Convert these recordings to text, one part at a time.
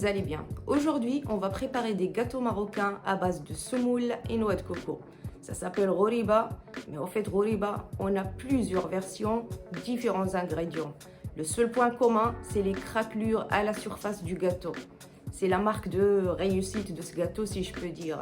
vous allez bien. Aujourd'hui, on va préparer des gâteaux marocains à base de semoule et noix de coco. Ça s'appelle Ghoriba, mais en fait Ghoriba, on a plusieurs versions, différents ingrédients. Le seul point commun, c'est les craquelures à la surface du gâteau. C'est la marque de réussite de ce gâteau, si je peux dire.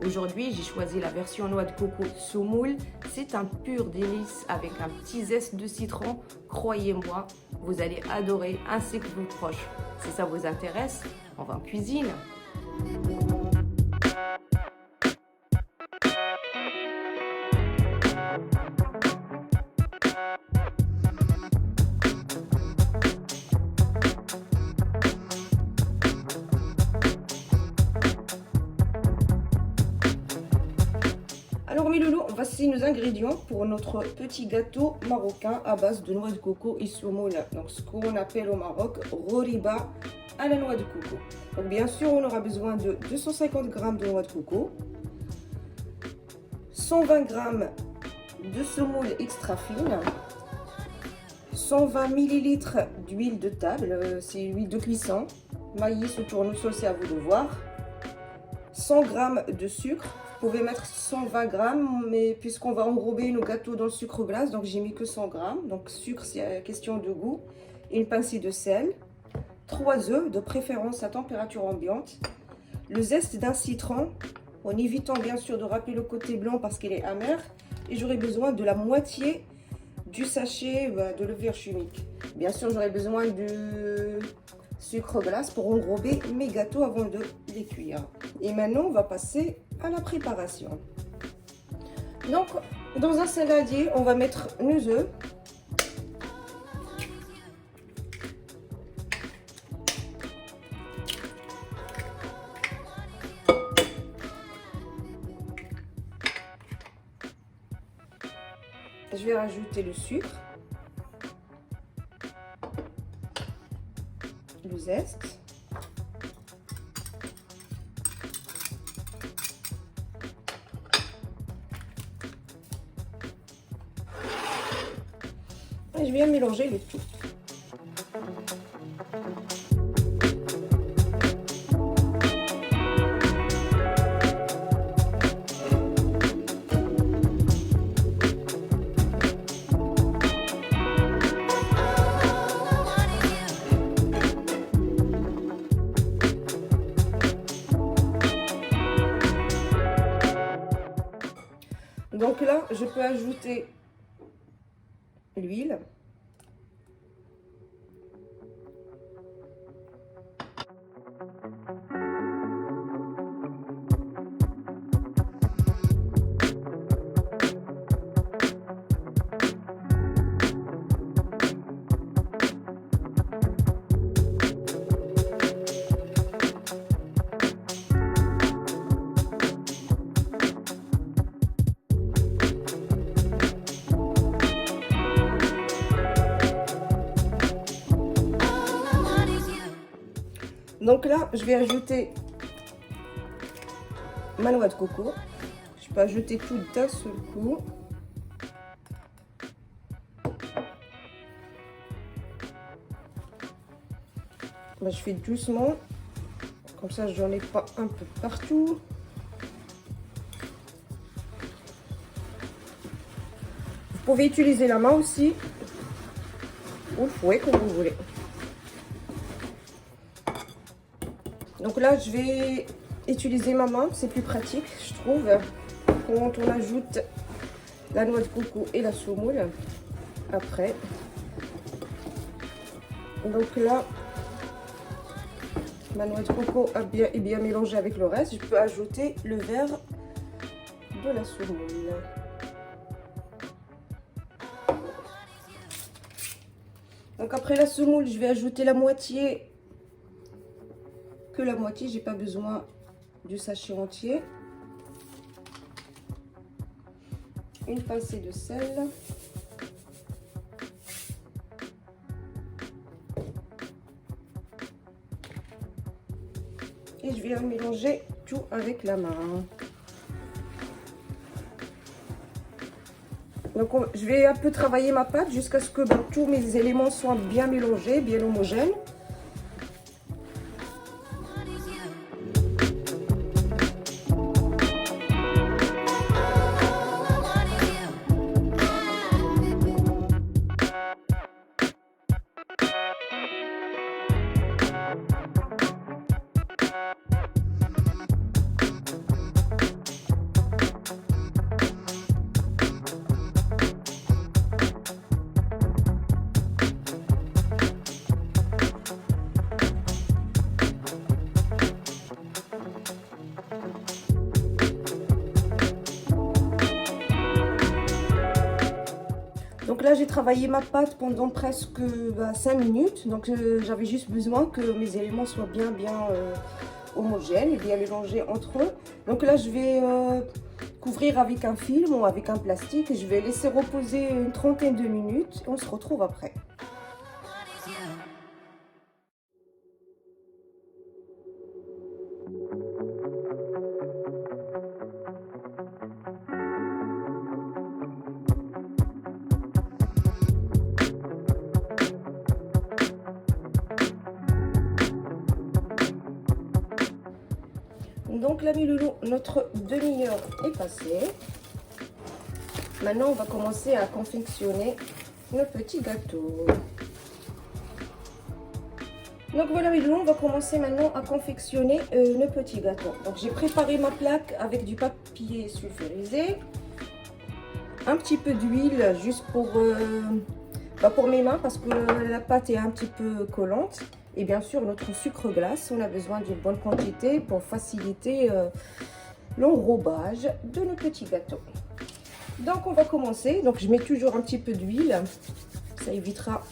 Aujourd'hui, j'ai choisi la version noix de coco semoule. C'est un pur délice avec un petit zeste de citron. Croyez-moi, vous allez adorer ainsi que vos proches. Si ça vous intéresse, on va en cuisine. Alors mes loulous, voici nos ingrédients pour notre petit gâteau marocain à base de noix de coco et semoule. Donc ce qu'on appelle au Maroc Ghoriba à la noix de coco. Donc bien sûr, on aura besoin de 250 g de noix de coco, 120 g de semoule extra fine, 120 ml d'huile de table, c'est l'huile de cuisson, maïs ou tournesol, c'est à vous de voir, 100 g de sucre. Vous pouvez mettre 120 g, mais puisqu'on va enrober nos gâteaux dans le sucre glace, donc j'ai mis que 100 g. Donc sucre, c'est question de goût. Une pincée de sel, 3 œufs, de préférence à température ambiante, le zeste d'un citron, en évitant bien sûr de râper le côté blanc parce qu'il est amer. Et j'aurai besoin de la moitié du sachet de levure chimique. Bien sûr, j'aurai besoin de sucre glace pour enrober mes gâteaux avant de les cuire. Et maintenant, on va passer à la préparation. Donc, dans un saladier, on va mettre nos œufs. Je vais rajouter le sucre, le zeste, et je viens mélanger le tout. Donc là, je peux ajouter l'huile. Donc là, je vais ajouter ma noix de coco. Je peux ajouter tout d'un seul coup. Je fais doucement, comme ça je n'en ai pas un peu partout. Vous pouvez utiliser la main aussi, ou le fouet comme vous voulez. Donc là, je vais utiliser ma main, c'est plus pratique, je trouve, quand on ajoute la noix de coco et la semoule après. Donc là, ma noix de coco est bien mélangée avec le reste. Je peux ajouter le verre de la semoule. Donc après la semoule, je vais ajouter la moitié. Que la moitié, j'ai pas besoin du sachet entier. Une pincée de sel. Et je vais mélanger tout avec la main. Donc je vais un peu travailler ma pâte jusqu'à ce que tous mes éléments soient bien mélangés, bien homogènes. là, j'ai travaillé ma pâte pendant presque 5 minutes. Donc j'avais juste besoin que mes éléments soient bien homogènes et bien mélangés entre eux. Donc là, je vais couvrir avec un film ou avec un plastique. Je vais laisser reposer une trentaine de minutes et on se retrouve après. Donc l'ami loulou, notre demi-heure est passée. Maintenant, on va commencer à confectionner nos petits gâteaux. Donc voilà mes loulous, on va commencer maintenant à confectionner nos petits gâteaux. Donc j'ai préparé ma plaque avec du papier sulfurisé, un petit peu d'huile juste pour mes mains parce que la pâte est un petit peu collante. Et bien sûr, notre sucre glace, on a besoin d'une bonne quantité pour faciliter l'enrobage de nos petits gâteaux. Donc, on va commencer. Donc, je mets toujours un petit peu d'huile. Ça évitera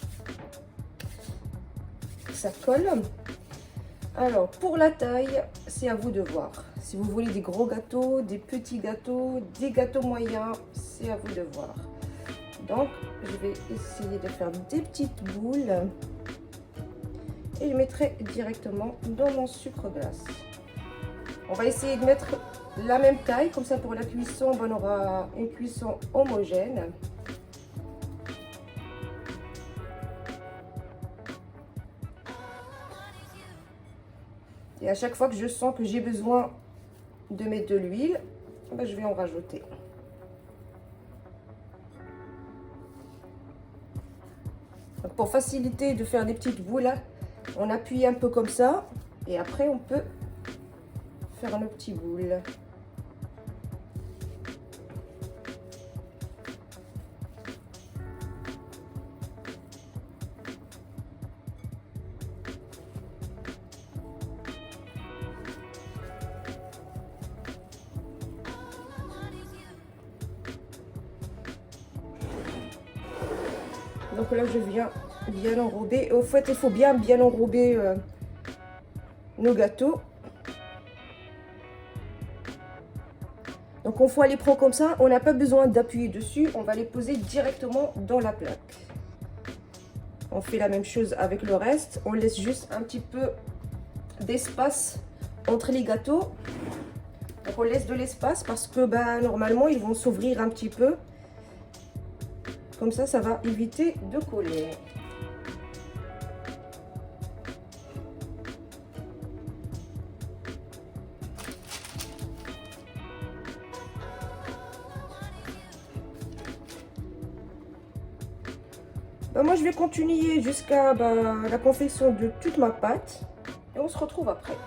que ça colle. Alors, pour la taille, c'est à vous de voir. Si vous voulez des gros gâteaux, des petits gâteaux, des gâteaux moyens, c'est à vous de voir. Donc, je vais essayer de faire des petites boules. Et je mettrai directement dans mon sucre glace. On va essayer de mettre la même taille, comme ça pour la cuisson, on aura une cuisson homogène. Et à chaque fois que je sens que j'ai besoin de mettre de l'huile, je vais en rajouter. Donc pour faciliter de faire des petites boules, on appuie un peu comme ça et après on peut faire nos petits boules. Donc là je viens bien enrober. Au fait, il faut bien enrober nos gâteaux. Donc on fois les prend comme ça, on n'a pas besoin d'appuyer dessus, on va les poser directement dans la plaque. On fait la même chose avec le reste, on laisse juste un petit peu d'espace entre les gâteaux. Donc on laisse de l'espace parce que normalement ils vont s'ouvrir un petit peu. Comme ça, ça va éviter de coller. Moi, je vais continuer jusqu'à la confection de toute ma pâte. Et on se retrouve après.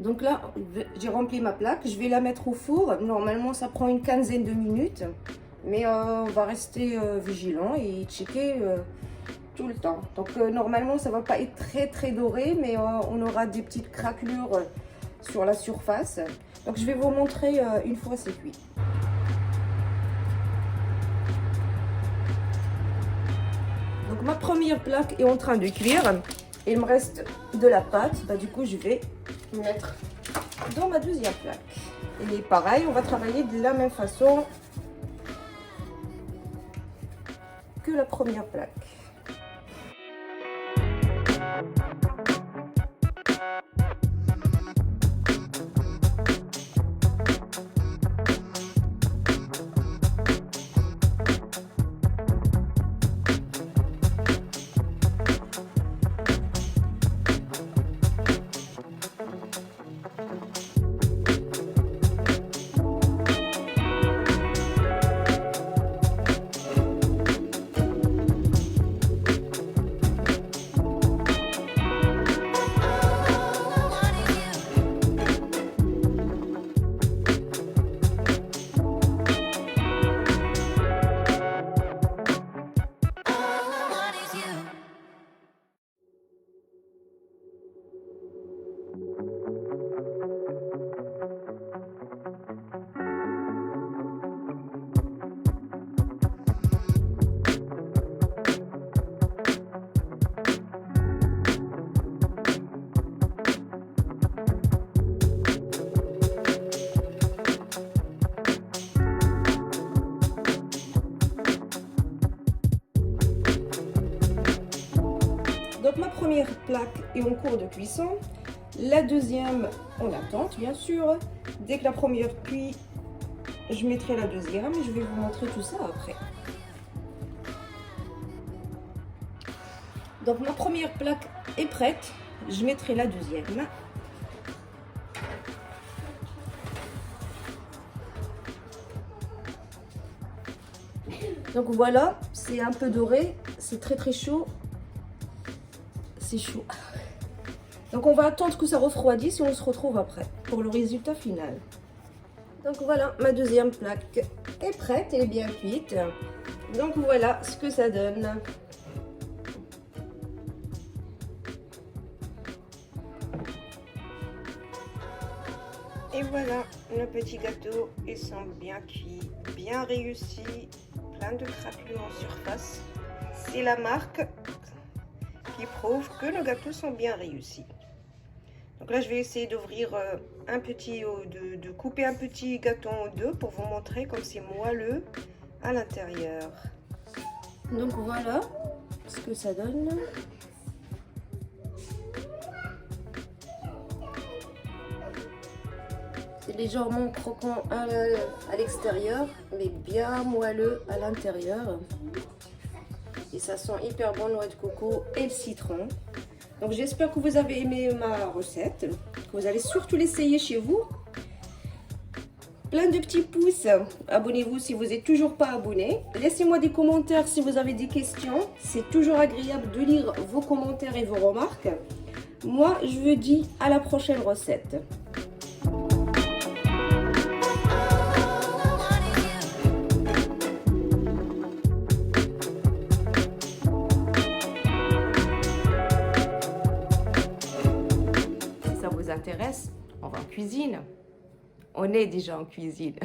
Donc là, j'ai rempli ma plaque. Je vais la mettre au four. Normalement, ça prend une quinzaine de minutes. Mais on va rester vigilant et checker tout le temps. Donc normalement, ça va pas être très doré, mais on aura des petites craquelures sur la surface. Donc je vais vous montrer une fois c'est cuit. Donc ma première plaque est en train de cuire. Il me reste de la pâte. Bah, du coup, je vais mettre dans ma deuxième plaque. Et pareil, on va travailler de la même façon que la première plaque. Donc ma première plaque est en cours de cuisson, la deuxième en attente bien sûr. Dès que la première cuit, je mettrai la deuxième et je vais vous montrer tout ça après. Donc ma première plaque est prête, je mettrai la deuxième. Donc voilà, c'est un peu doré, c'est très chaud. C'est chaud. Donc on va attendre que ça refroidisse et on se retrouve après pour le résultat final. Donc voilà, ma deuxième plaque est prête, elle est bien cuite. Donc voilà ce que ça donne. Et voilà, nos petits gâteaux, ils sont bien cuits, bien réussis, plein de craquelures en surface. C'est la marque qui prouve que nos gâteaux sont bien réussis. Donc là, je vais essayer d'ouvrir de couper un petit gâteau en deux pour vous montrer comme c'est moelleux à l'intérieur. Donc voilà ce que ça donne. C'est légèrement croquant à l'extérieur, mais bien moelleux à l'intérieur. Et ça sent hyper bon, noix de coco et le citron. Donc j'espère que vous avez aimé ma recette, que vous allez surtout l'essayer chez vous. Plein de petits pouces, abonnez-vous si vous n'êtes toujours pas abonné. Laissez-moi des commentaires si vous avez des questions. C'est toujours agréable de lire vos commentaires et vos remarques. Moi, je vous dis à la prochaine recette. Intéresse, on va en cuisine. On est déjà en cuisine.